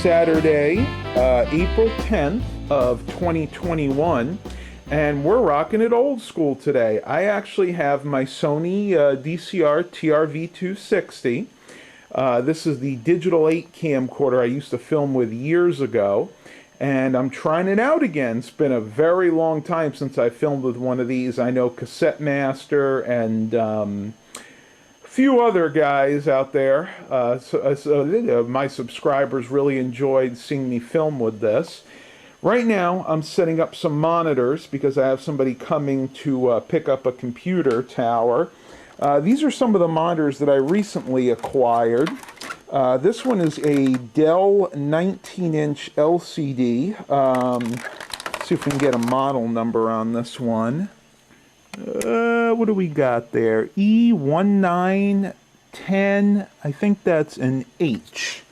Saturday, April 10th of 2021, and we're rocking it old school today. I actually have my Sony DCR TRV260. This is the digital 8 camcorder I used to film with years ago, and I'm trying it out again. It's been a very long time since I filmed with one of these. I know Cassette Master and few other guys out there, my subscribers really enjoyed seeing me film with this. Right now I'm setting up some monitors because I have somebody coming to pick up a computer tower. These are some of the monitors that I recently acquired. This one is a Dell 19-inch LCD. Let's see if we can get a model number on this one. What do we got there? E1910, I think that's an H.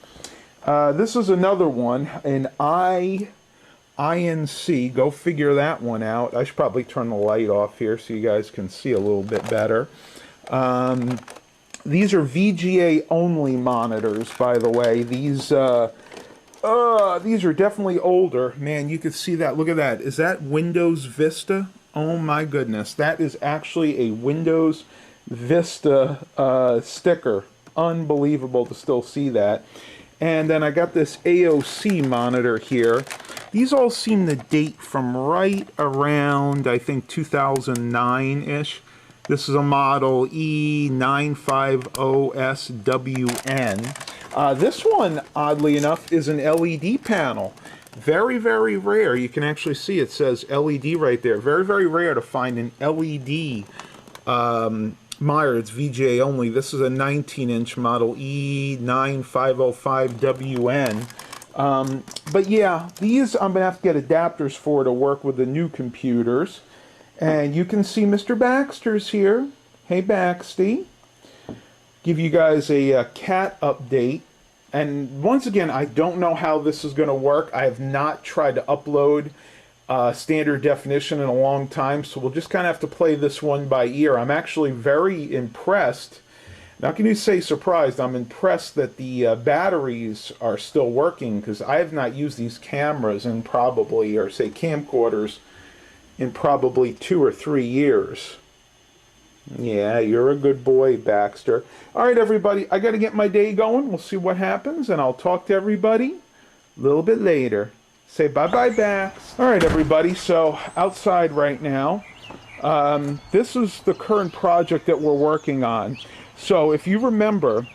This is another one, an INC. Go figure that one out. I should probably turn the light off here so you guys can see a little bit better. These are VGA only monitors, by the way. These are definitely older. Man, you can see that. Look at that. Is that Windows Vista? Oh my goodness, that is actually a Windows Vista sticker. Unbelievable to still see that. And then I got this AOC monitor here. These all seem to date from right around, I think, 2009-ish. This is a model E950SWN. This one, oddly enough, is an LED panel. Very, very rare. You can actually see it says LED right there. Very, very rare to find an LED monitor. It's VGA only. This is a 19-inch model E9505WN. But yeah, these I'm going to have to get adapters for to work with the new computers. And you can see Mr. Baxter's here. Hey, Baxty. Give you guys a cat update. And once again, I don't know how this is going to work. I have not tried to upload standard definition in a long time, so we'll just kind of have to play this one by ear. I'm actually very impressed. Not going to say surprised. I'm impressed that the batteries are still working, because I have not used these cameras in probably, or say camcorders, in probably 2 or 3 years. Yeah, you're a good boy, Baxter. All right, everybody, I got to get my day going. We'll see what happens, and I'll talk to everybody a little bit later. Say bye-bye, Bax. All right, everybody, so outside right now, this is the current project that we're working on. So if you remember,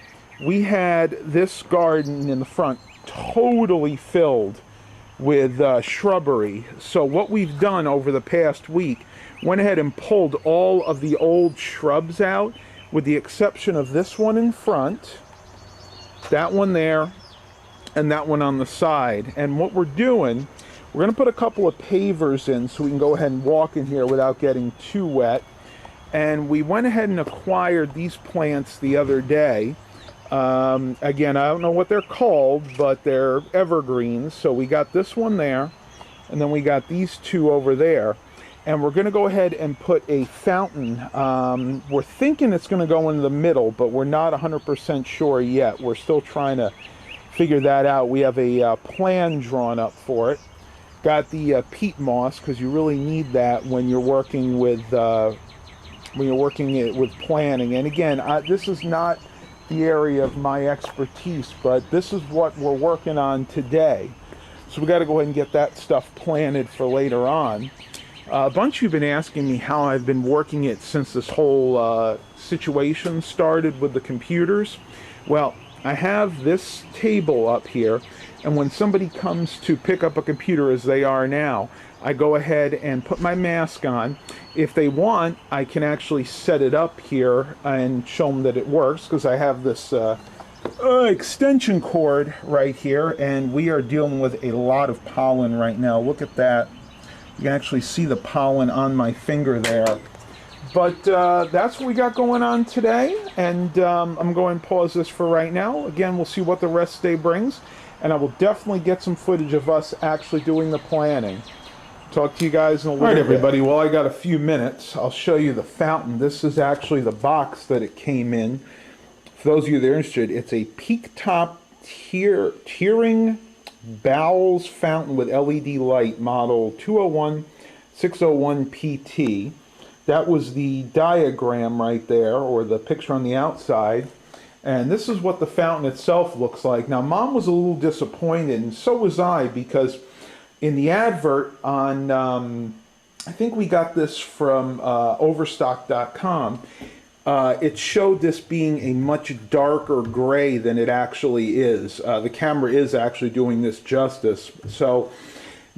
we had this garden in the front totally filled with shrubbery. So what we've done over the past week, went ahead and pulled all of the old shrubs out, with the exception of this one in front, that one there, and that one on the side. And what we're doing, we're going to put a couple of pavers in so we can go ahead and walk in here without getting too wet. And we went ahead and acquired these plants the other day. Again, I don't know what they're called, but they're evergreens. So we got this one there, and then we got these two over there. And we're going to go ahead and put a fountain. We're thinking it's going to go in the middle, but we're not 100% sure yet. We're still trying to figure that out. We have a plan drawn up for it. Got the peat moss, because you really need that when you're working with planning. And again, this is not the area of my expertise, but this is what we're working on today. So we got to go ahead and get that stuff planted for later on. A bunch of you have been asking me how I've been working it since this whole situation started with the computers. Well, I have this table up here, and when somebody comes to pick up a computer, as they are now, I go ahead and put my mask on. If they want, I can actually set it up here and show them that it works, because I have this extension cord right here, and we are dealing with a lot of pollen right now. Look at that. You can actually see the pollen on my finger there. But that's what we got going on today, and I'm going to pause this for right now. Again, we'll see what the rest of the day brings, and I will definitely get some footage of us actually doing the planning. Talk to you guys in a little bit. All right, everybody, well, I got a few minutes. I'll show you the fountain. This is actually the box that it came in. For those of you that are interested, it's a peak top tiering Bowles fountain with LED light, model 201601PT. That was the diagram right there, or the picture on the outside. And this is what the fountain itself looks like. Now, Mom was a little disappointed, and so was I, because in the advert on, I think we got this from Overstock.com, it showed this being a much darker gray than it actually is. The camera is actually doing this justice. So,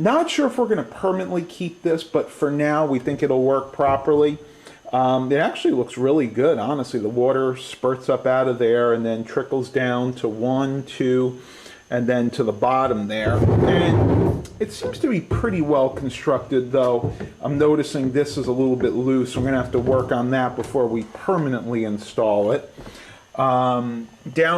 not sure if we're going to permanently keep this, but for now we think it'll work properly. It actually looks really good, honestly. The water spurts up out of there and then trickles down to 1, 2, and then to the bottom there. And it seems to be pretty well constructed, though I'm noticing this is a little bit loose. We're going to have to work on that before we permanently install it. Down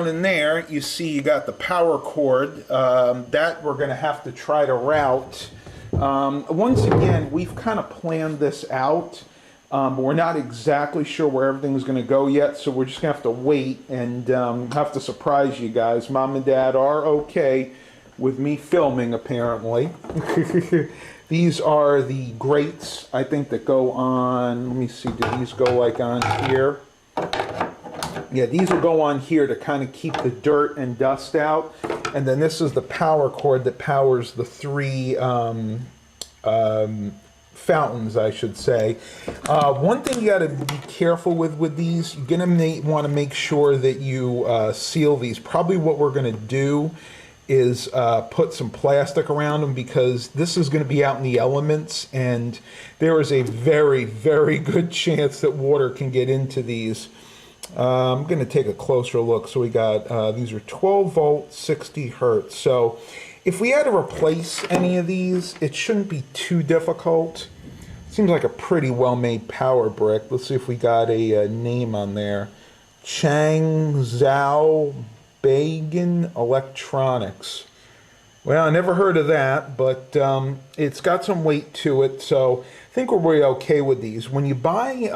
in there, you see you got the power cord. That we're going to have to try to route. Once again, we've kind of planned this out, but we're not exactly sure where everything's going to go yet, so we're just going to have to wait and have to surprise you guys. Mom and Dad are okay with me filming, apparently. These are the grates, I think, that go on. Let me see, do these go like on here? Yeah, these will go on here to kind of keep the dirt and dust out. And then this is the power cord that powers the 3 fountains, I should say. One thing you got to be careful with these, you're going to want to make sure that you seal these. Probably what we're going to do is put some plastic around them, because this is going to be out in the elements, and there is a very, very good chance that water can get into these. I'm going to take a closer look. So we got, these are 12 volt, 60 hertz. So if we had to replace any of these, it shouldn't be too difficult. Seems like a pretty well-made power brick. Let's see if we got a name on there. Chang Zhao Bagan Electronics. Well, I never heard of that, but it's got some weight to it, so I think we're really okay with these. When you buy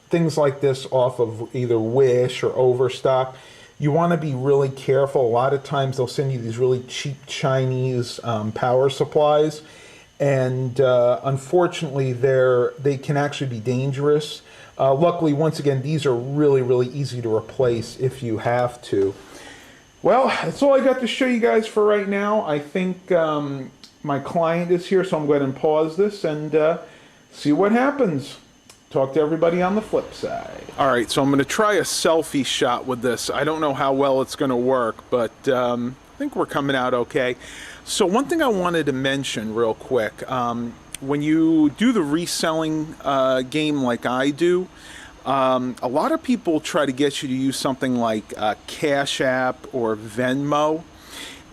things like this off of either Wish or Overstock, you want to be really careful. A lot of times they'll send you these really cheap Chinese power supplies, and unfortunately they can actually be dangerous. Luckily, once again, these are really, really easy to replace if you have to. Well, that's all I got to show you guys for right now. I think my client is here, so I'm going to pause this and see what happens. Talk to everybody on the flip side. All right, so I'm going to try a selfie shot with this. I don't know how well it's going to work, but I think we're coming out okay. So one thing I wanted to mention real quick, when you do the reselling game like I do, a lot of people try to get you to use something like Cash App or Venmo.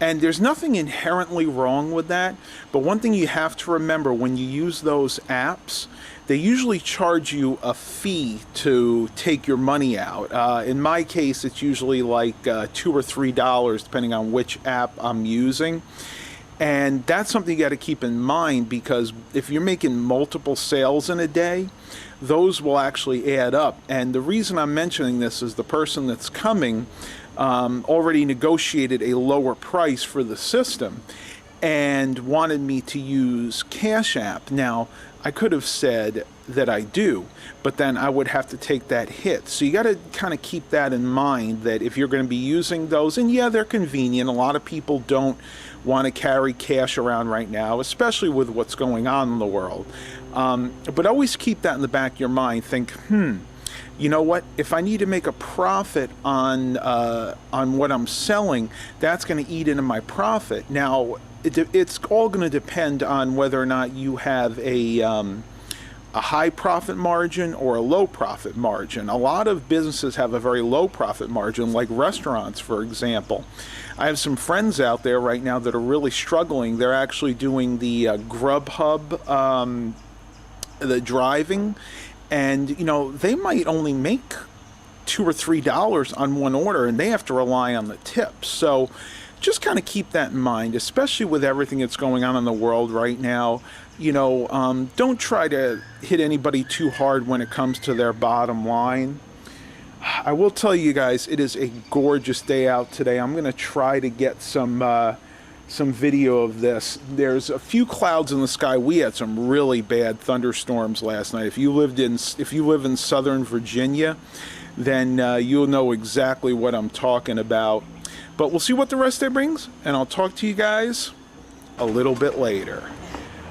And there's nothing inherently wrong with that, but one thing you have to remember when you use those apps, they usually charge you a fee to take your money out. In my case, it's usually like $2 or $3, depending on which app I'm using. And that's something you got to keep in mind, because if you're making multiple sales in a day, those will actually add up. And the reason I'm mentioning this is the person that's coming already negotiated a lower price for the system and wanted me to use Cash App. Now, I could have said that I do, but then I would have to take that hit. So you got to kind of keep that in mind, that if you're going to be using those, and yeah, they're convenient. A lot of people don't want to carry cash around right now, especially with what's going on in the world. But always keep that in the back of your mind. Think, you know what? If I need to make a profit on what I'm selling, that's going to eat into my profit. Now, it's all going to depend on whether or not you have a high profit margin or a low profit margin. A lot of businesses have a very low profit margin, like restaurants, for example. I have some friends out there right now that are really struggling. They're actually doing the Grubhub, the driving, and you know, they might only make $2 or $3 on one order, and they have to rely on the tips. So just kind of keep that in mind, especially with everything that's going on in the world right now. You know, don't try to hit anybody too hard when it comes to their bottom line. I will tell you guys, it is a gorgeous day out today. I'm going to try to get some some video of this. There's a few clouds in the sky. We had some really bad thunderstorms last night. If you live in Southern Virginia, then you'll know exactly what I'm talking about. But we'll see what the rest of it brings, and I'll talk to you guys a little bit later.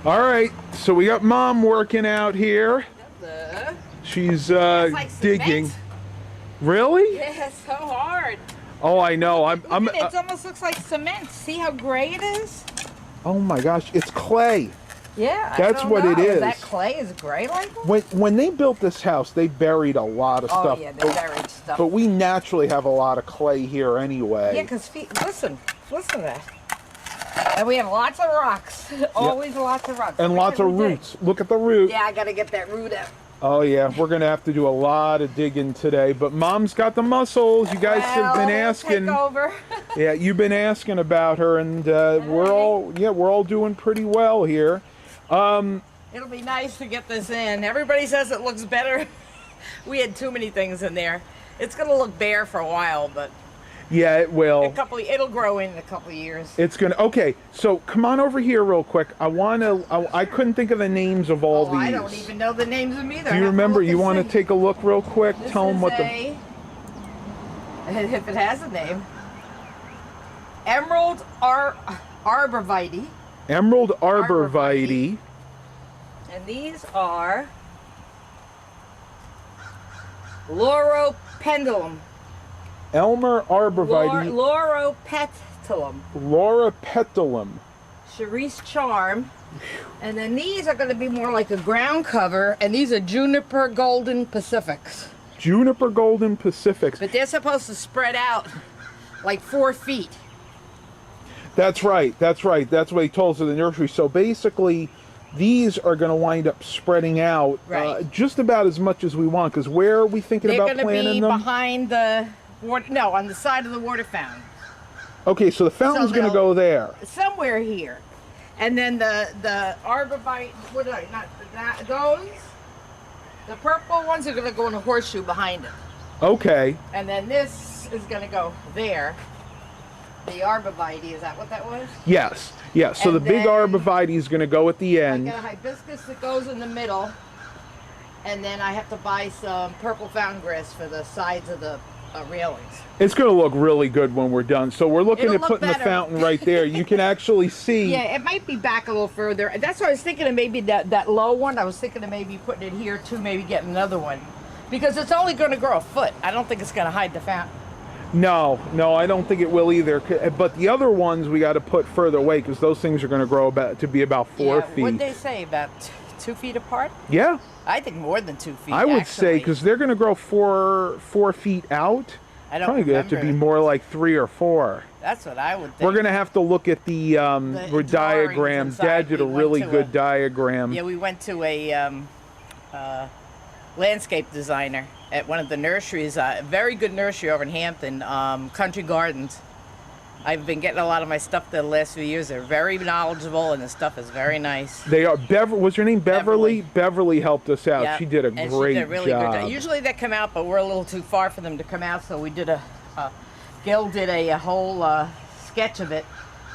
All right, so we got Mom working out here. She's like digging. Cement. Really? Yeah, it's so hard. Oh, I know. It almost looks like cement. See how gray it is? Oh my gosh, it's clay. Yeah, that's what it is. That clay is gray like that? When they built this house, they buried a lot of stuff. Oh yeah, they buried stuff. But we naturally have a lot of clay here anyway. Yeah, because listen to that. And we have lots of rocks. Always lots of rocks. And lots of roots. Look at the root. Yeah, I got to get that root out. Oh yeah, we're gonna have to do a lot of digging today. But Mom's got the muscles. You guys have been asking. Take over. Yeah, you've been asking about her, and we're all doing pretty well here. It'll be nice to get this in. Everybody says it looks better. We had too many things in there. It's gonna look bare for a while, but yeah, it will. It'll grow in a couple of years. It's gonna. Okay, so come on over here real quick. I couldn't think of the names of all these. I don't even know the names of them either. Do you remember? You want to take a look real quick? Tell them what if it has a name. Emerald Arborvitae. Emerald Arborvitae. And these are Lauropendulum. Elmer Arborvitae. Lauropetalum. Lauropetalum. Cerise Charm. And then these are going to be more like a ground cover, and these are Juniper Golden Pacifics. Juniper Golden Pacifics. But they're supposed to spread out like 4 feet. That's right. That's right. That's what he told us in the nursery. So basically, these are going to wind up spreading out just about as much as we want. Because where are we thinking about planting them? They're going to be behind the water. No, on the side of the water fountain. Okay, so the fountain's going to go there. Somewhere here. And then the arborvitae, those, the purple ones are going to go in a horseshoe behind it. Okay. And then this is going to go there. The arborvitae, is that what that was? Yes, yes. So the big arborvitae is going to go at the end. I got a hibiscus that goes in the middle, and then I have to buy some purple fountain grass for the sides of the railings. It's going to look really good when we're done. So we're looking at putting the fountain right there. You can actually see. Yeah, it might be back a little further. That's what I was thinking of, maybe that low one. I was thinking of maybe putting it here too, maybe getting another one. Because it's only going to grow a foot. I don't think it's going to hide the fountain. No, I don't think it will either. But the other ones we got to put further away because those things are going to grow to be about 4 feet. What did they say, about 2 feet apart? Yeah. I think more than 2 feet. I would say because they're going to grow 4 feet out. I don't probably going to have to be more like 3 or 4. That's what I would think. We're going to have to look at the diagram. Dad did a really good diagram. Yeah, we went to a landscape designer at one of the nurseries, a very good nursery over in Hampton, Country Gardens. I've been getting a lot of my stuff there the last few years. They're very knowledgeable, and the stuff is very nice. They are. Was her name Beverly? Beverly helped us out. Yep. She did a great she did a really job. Good job. Usually they come out, but we're a little too far for them to come out, so we did Gil did a whole sketch of it,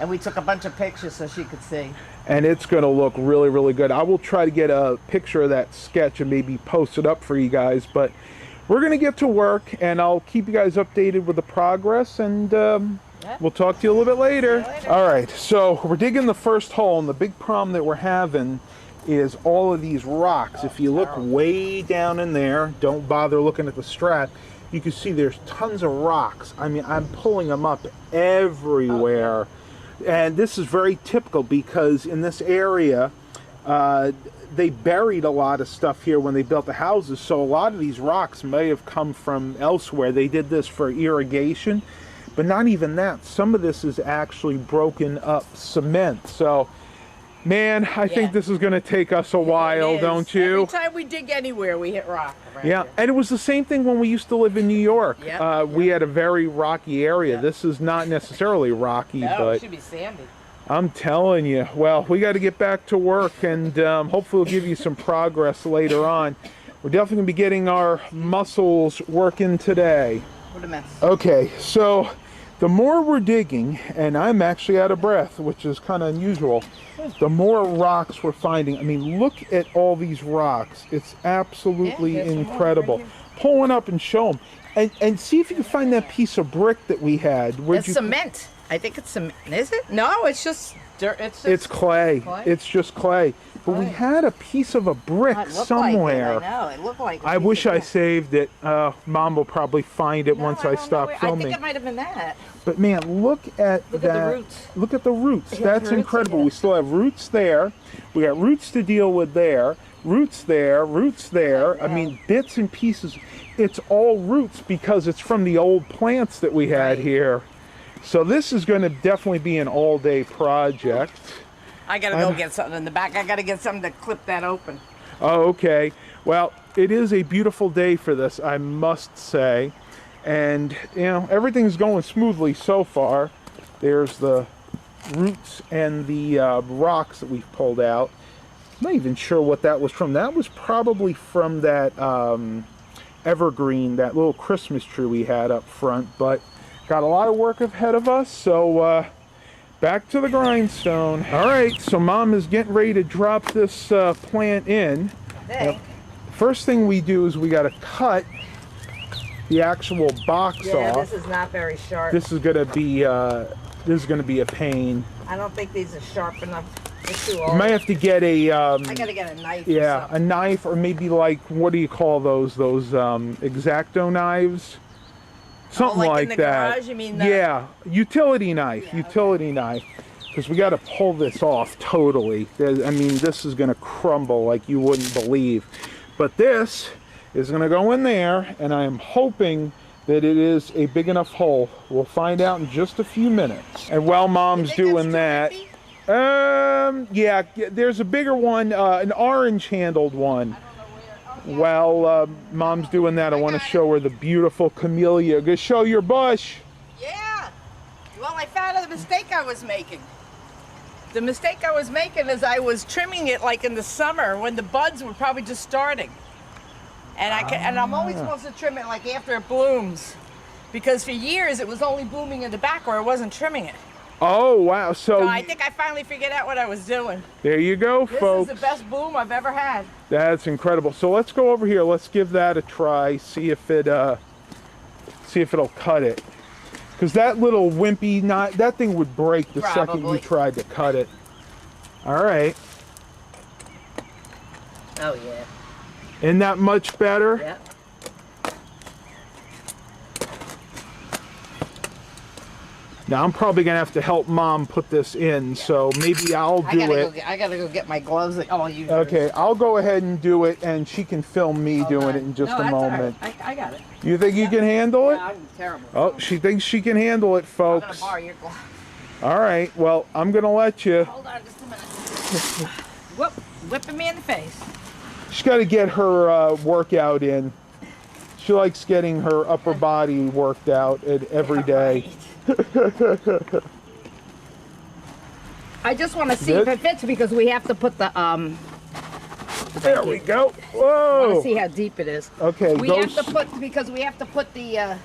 and we took a bunch of pictures so she could see. And it's going to look really, really good. I will try to get a picture of that sketch and maybe post it up for you guys, but we're going to get to work, and I'll keep you guys updated with the progress, and we'll talk to you a little bit later. All right, so we're digging the first hole, and the big problem that we're having is all of these rocks. If you look way down in there, don't bother looking at the strap, you can see there's tons of rocks. I mean, I'm pulling them up everywhere. And this is very typical because in this area, they buried a lot of stuff here when they built the houses. So a lot of these rocks may have come from elsewhere. They did this for irrigation, but not even that. Some of this is actually broken up cement. So, man, I think this is going to take us a while, don't you? Every time we dig anywhere, we hit rock. Yeah, and it was the same thing when we used to live in New York. We had a very rocky area. This is not necessarily rocky, but it should be sandy. I'm telling you. Well, we got to get back to work, and hopefully we'll give you some progress later on. We're definitely going to be getting our muscles working today. What a mess. Okay, so The more we're digging, and I'm actually out of breath, which is kind of unusual, the more rocks we're finding. I mean, look at all these rocks. It's absolutely incredible. Pull one up and show them. And see if you can find that piece of brick that we had. It's cement. I think it's cement. Is it? No, it's just dirt. It's clay. It's just clay. But we had a piece of a brick somewhere. Like it. I know. It looked like. I wish I saved it. Mom will probably find it once I stop filming. I think it might have been that. But man, look at that. Look at the roots. Look at the roots. That's incredible. We still have roots there. We got roots to deal with there. Roots there. Roots there. I mean, bits and pieces. It's all roots because it's from the old plants that we had here. So this is going to definitely be an all-day project. I gotta go get something in the back. I gotta get something to clip that open. Oh, okay. Well, it is a beautiful day for this, I must say. And, you know, everything's going smoothly so far. There's the roots and the rocks that we've pulled out. I'm not even sure what that was from. That was probably from that evergreen, that little Christmas tree we had up front. But got a lot of work ahead of us, so back to the grindstone. All right, so Mom is getting ready to drop this plant in. First thing we do is we got to cut the actual box off. Yeah, this is not very sharp. This is gonna be a pain. I don't think these are sharp enough. You might have to get a. I gotta get a knife. Yeah, a knife, or maybe like, what do you call those? Those X-Acto knives. Something like in the that. Garage, you mean yeah, utility knife. Yeah, utility knife. Because we got to pull this off totally. I mean, this is going to crumble like you wouldn't believe. But this is going to go in there, and I am hoping that it is a big enough hole. We'll find out in just a few minutes. And while Mom's doing that, yeah, there's a bigger one, an orange-handled one. While Mom's doing that, I want to show her the beautiful camellia. Go show your bush. Yeah. Well, I found out the mistake I was making. The mistake I was making is I was trimming it like in the summer when the buds were probably just starting. And I'm only supposed to trim it like after it blooms. Because for years it was only blooming in the back where I wasn't trimming it. Oh, wow. So I think I finally figured out what I was doing. There you go, folks. This is the best bloom I've ever had. That's incredible. So let's go over here. Let's give that a try. See if it'll cut it. Because that little wimpy knot, that thing would break the second you tried to cut it. All right. Oh, yeah. Isn't that much better? Yeah. Now I'm probably gonna have to help Mom put this in, so maybe I'll do it. I gotta go get my gloves. Oh, you. Okay, I'll go ahead and do it, and she can film me doing it in just a moment. Right. I got it. You think you can handle it? Yeah, I'm terrible. Oh, she thinks she can handle it, folks. I'm gonna borrow your gloves. All right, well, I'm gonna let you. Hold on just a minute. Whoop, whipping me in the face. She's got to get her workout in. She likes getting her upper body worked out every day. Right. I just want to see if it fits because we have to put the There we go. I Whoa. want to see how deep it is. Okay. We have to put the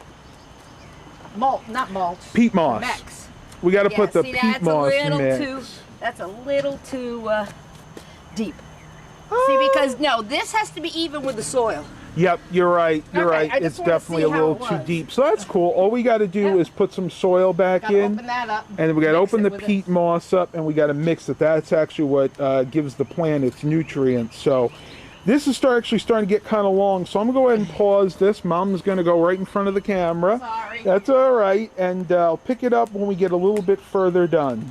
not mulch. Peat moss. Mix. We got to put the peat moss mix. That's a little too deep. See, because no, this has to be even with the soil. Yep, you're right. You're right. It's definitely a little too deep. So that's cool. All we got to do is put some soil back in. Open that up. And we got to open the peat moss up, and we got to mix it. That's actually what gives the plant its nutrients. So this is actually starting to get kind of long. So I'm going to go ahead and pause this. Mom's going to go right in front of the camera. Sorry. That's all right. And I'll pick it up when we get a little bit further done.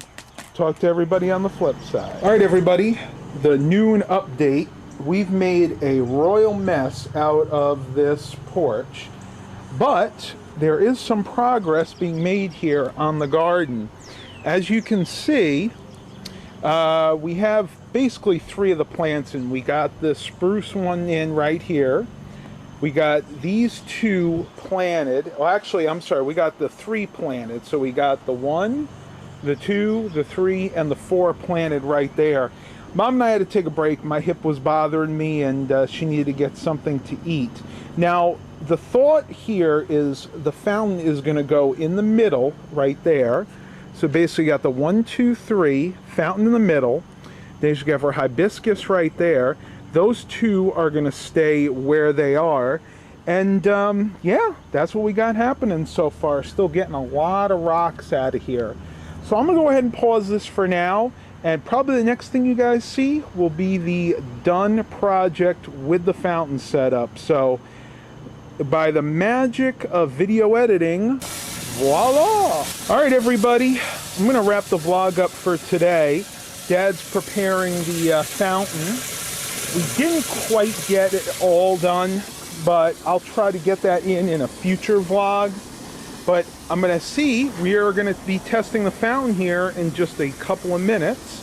Talk to everybody on the flip side. All right, everybody. The noon update. We've made a royal mess out of this porch, but there is some progress being made here on the garden. As you can see, we have basically 3 of the plants in. We got the spruce one in right here. We got these 2 planted. Well, actually, I'm sorry, we got the 3 planted. So we got the 1, the 2, the 3, and the 4 planted right there. Mom and I had to take a break. My hip was bothering me, and she needed to get something to eat. Now, the thought here is the fountain is going to go in the middle, right there. So basically, you got the 1, 2, 3 fountain in the middle. Then you have our hibiscus right there. Those two are going to stay where they are. And yeah, that's what we got happening so far. Still getting a lot of rocks out of here. So I'm going to go ahead and pause this for now. And probably the next thing you guys see will be the done project with the fountain setup. So by the magic of video editing, voila! All right, everybody, I'm going to wrap the vlog up for today. Dad's preparing the fountain. We didn't quite get it all done, but I'll try to get that in a future vlog. But I'm going to see, we are going to be testing the fountain here in just a couple of minutes.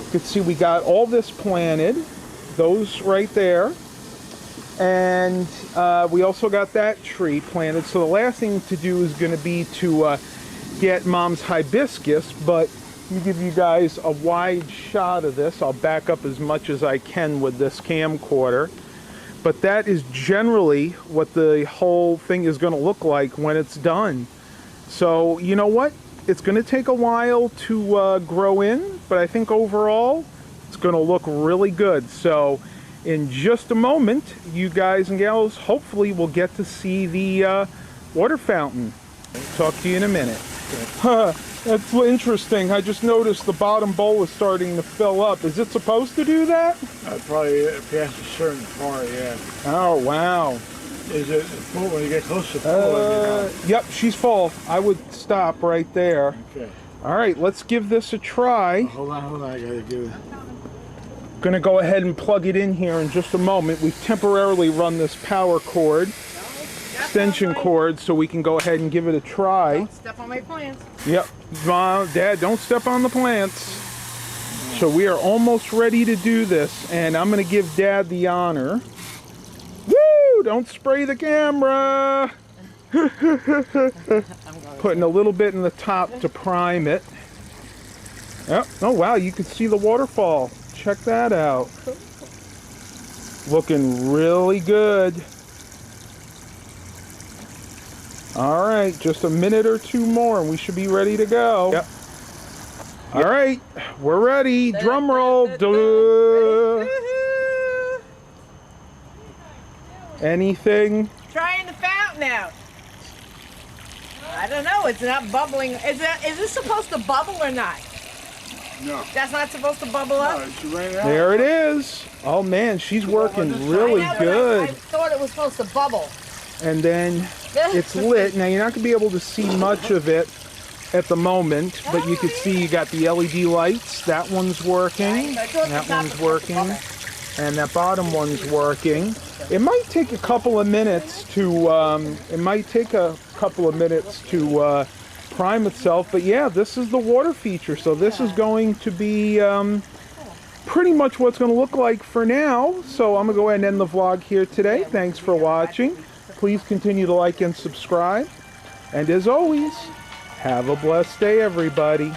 You can see we got all this planted, those right there. And we also got that tree planted. So the last thing to do is going to be to get Mom's hibiscus, but let me give you guys a wide shot of this. I'll back up as much as I can with this camcorder. But that is generally what the whole thing is going to look like when it's done. So, you know what? It's going to take a while to grow in, but I think overall it's going to look really good. So in just a moment, you guys and gals hopefully will get to see the water fountain. Talk to you in a minute. That's interesting. I just noticed the bottom bowl is starting to fill up. Is it supposed to do that? Probably past a certain part, yeah. Oh, wow. Is it full when you get close to full? Yep, she's full. I would stop right there. Okay. All right, let's give this a try. Hold on. I gotta do it. Gonna go ahead and plug it in here in just a moment. We've temporarily run this power cord, extension cord, so we can go ahead and give it a try. Don't step on my plants. Yep, Mom, Dad, don't step on the plants. So we are almost ready to do this, and I'm gonna give Dad the honor. Woo! Don't spray the camera. Putting a little bit in the top to prime it. Yep. Oh wow, you can see the waterfall. Check that out. Looking really good. All right, just a minute or two more and we should be ready to go. Yep. All right, we're ready. Drum roll. Duh. Anything? Trying the fountain out. I don't know. It's not bubbling. Is this supposed to bubble or not? No. That's not supposed to bubble up? No, she ran out. There it is. Oh man, she's working really I good. thought it was supposed to bubble. And then it's lit. Now you're not going to be able to see much of it at the moment, but you can see you got the LED lights. That one's working. That one's working. And that bottom one's working. It might take a couple of minutes to prime itself, but yeah, this is the water feature, so this is going to be pretty much what's going to look like for now. So I'm going to go ahead and end the vlog here today. Thanks for watching. Please continue to like and subscribe. And as always, have a blessed day, everybody.